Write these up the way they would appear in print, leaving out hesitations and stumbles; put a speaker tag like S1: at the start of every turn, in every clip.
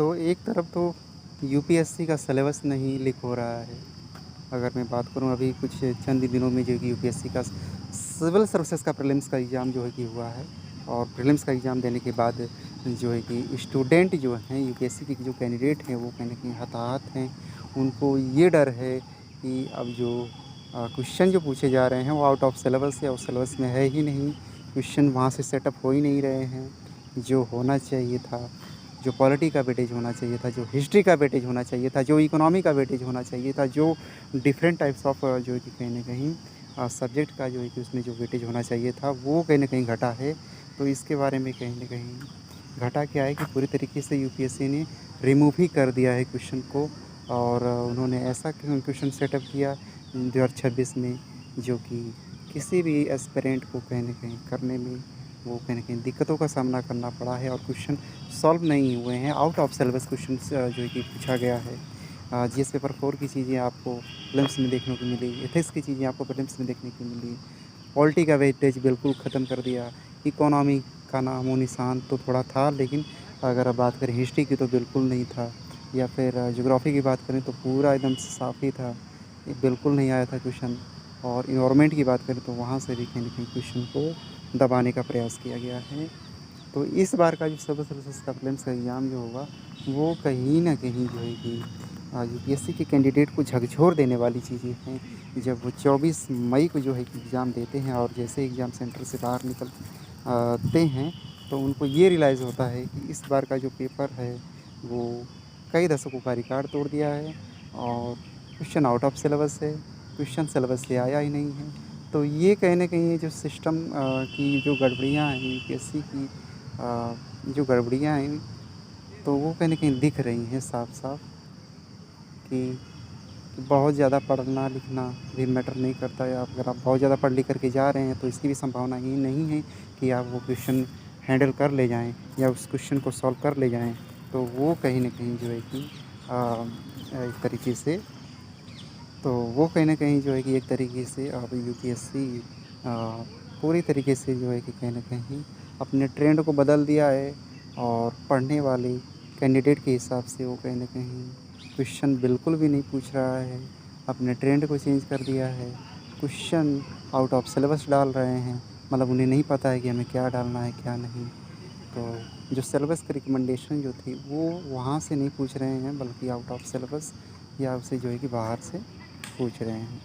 S1: तो एक तरफ तो यूपीएससी का सिलेबस नहीं लीक हो रहा है। अगर मैं बात करूँ अभी कुछ चंद ही दिनों में जो है कि यूपीएससी का सिविल सर्विसेज़ का प्रीलिम्स का एग्ज़ाम जो है कि हुआ है और प्रीलिम्स का एग्ज़ाम देने के बाद जो है कि स्टूडेंट जो हैं यूपीएससी के जो कैंडिडेट हैं वो कहीं न कहीं हताहत हैं। उनको ये डर है कि अब जो क्वेश्चन जो पूछे जा रहे हैं वो आउट ऑफ सिलेबस या उस सिलेबस में है ही नहीं। क्वेश्चन वहाँ से सेटअप हो ही नहीं रहे हैं। जो होना चाहिए था, जो पॉलिटी का वेटेज होना चाहिए था, जो हिस्ट्री का वेटेज होना चाहिए था, जो इकोनॉमी का वेटेज होना चाहिए था, जो डिफरेंट टाइप्स ऑफ जो है कि कहीं न कहीं सब्जेक्ट का जो है कि उसमें जो वेटेज होना चाहिए था, वो कहीं न कहीं घटा है। तो इसके बारे में कहीं न कहीं घटा क्या है कि पूरी तरीके से यूपीएससी ने रिमूव ही कर दिया है क्वेश्चन को और उन्होंने ऐसा क्वेश्चन सेटअप किया 2026 में जो कि किसी भी एस्पिरेंट को कहीं न कहीं करने में वो कहीं न कहीं दिक्कतों का सामना करना पड़ा है और क्वेश्चन सॉल्व नहीं हुए हैं। आउट ऑफ सिलेबस क्वेश्चंस जो है कि पूछा गया है। जीएस पेपर 4 की चीज़ें आपको प्रीलिम्स में देखने को मिली, एथिक्स की चीज़ें आपको प्रीलिम्स में देखने को मिली, पॉलिटी का वेटेज बिल्कुल ख़त्म कर दिया, इकोनॉमी का नामो-निशान तो थोड़ा था लेकिन अगर आप बात करें हिस्ट्री की तो बिल्कुल नहीं था या फिर ज्योग्राफ़ी की बात करें तो पूरा एकदम साफ़ ही था। ये बिल्कुल नहीं आया था क्वेश्चन और एनवायरनमेंट की बात करें तो वहाँ से भी कहीं न कहीं क्वेश्चन को दबाने का प्रयास किया गया है। तो इस बार का जो सिविल सर्विसेज़ का प्रीलिम्स का एग्ज़ाम जो होगा, वो कहीं न कहीं जो है कि यूपीएससी के कैंडिडेट को झकझोर देने वाली चीज़ें हैं। जब वो 24 मई को जो है कि एग्ज़ाम देते हैं और जैसे एग्ज़ाम सेंटर से बाहर ते हैं, तो उनको ये रियलाइज़ होता है कि इस बार का जो पेपर है, वो कई दशकों का रिकॉर्ड तोड़ दिया है और क्वेश्चन आउट ऑफ सिलेबस है, क्वेश्चन सिलेबस से आया ही नहीं है। तो ये कहीं न कहीं ये जो सिस्टम की जो गड़बड़ियाँ हैं यूपीएससी की जो गड़बड़ियाँ हैं, तो वो कहीं न कहीं दिख रही हैं साफ-साफ कि बहुत ज़्यादा पढ़ना लिखना भी मैटर नहीं करता है। आप अगर आप बहुत ज़्यादा पढ़ लिख कर के जा रहे हैं, तो इसकी भी संभावना ही नहीं है कि आप वो क्वेश्चन हैंडल कर ले जाएँ या उस क्वेश्चन को सॉल्व कर ले जाएँ। तो वो कहीं न कहीं जो है कि एक तरीके से तो वो कहीं न कहीं जो है कि एक तरीके से अब यूपीएससी पूरी तरीके से जो है कि कहीं न कहीं अपने ट्रेंड को बदल दिया है और पढ़ने वाले कैंडिडेट के हिसाब से वो कहीं न कहीं क्वेश्चन बिल्कुल भी नहीं पूछ रहा है। अपने ट्रेंड को चेंज कर दिया है। क्वेश्चन आउट ऑफ सिलेबस डाल रहे हैं। मतलब उन्हें नहीं पता है कि हमें क्या डालना है, क्या नहीं। तो जो सिलेबस की रिकमेंडेशन जो थी वो वहाँ से नहीं पूछ रहे हैं बल्कि आउट ऑफ सिलेबस या उसे जो है कि बाहर से पूछ रहे हैं।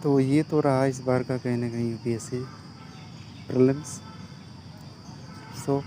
S1: तो ये तो रहा इस बार का कहीं न कहीं यूपीएससी प्रीलिम्स। सो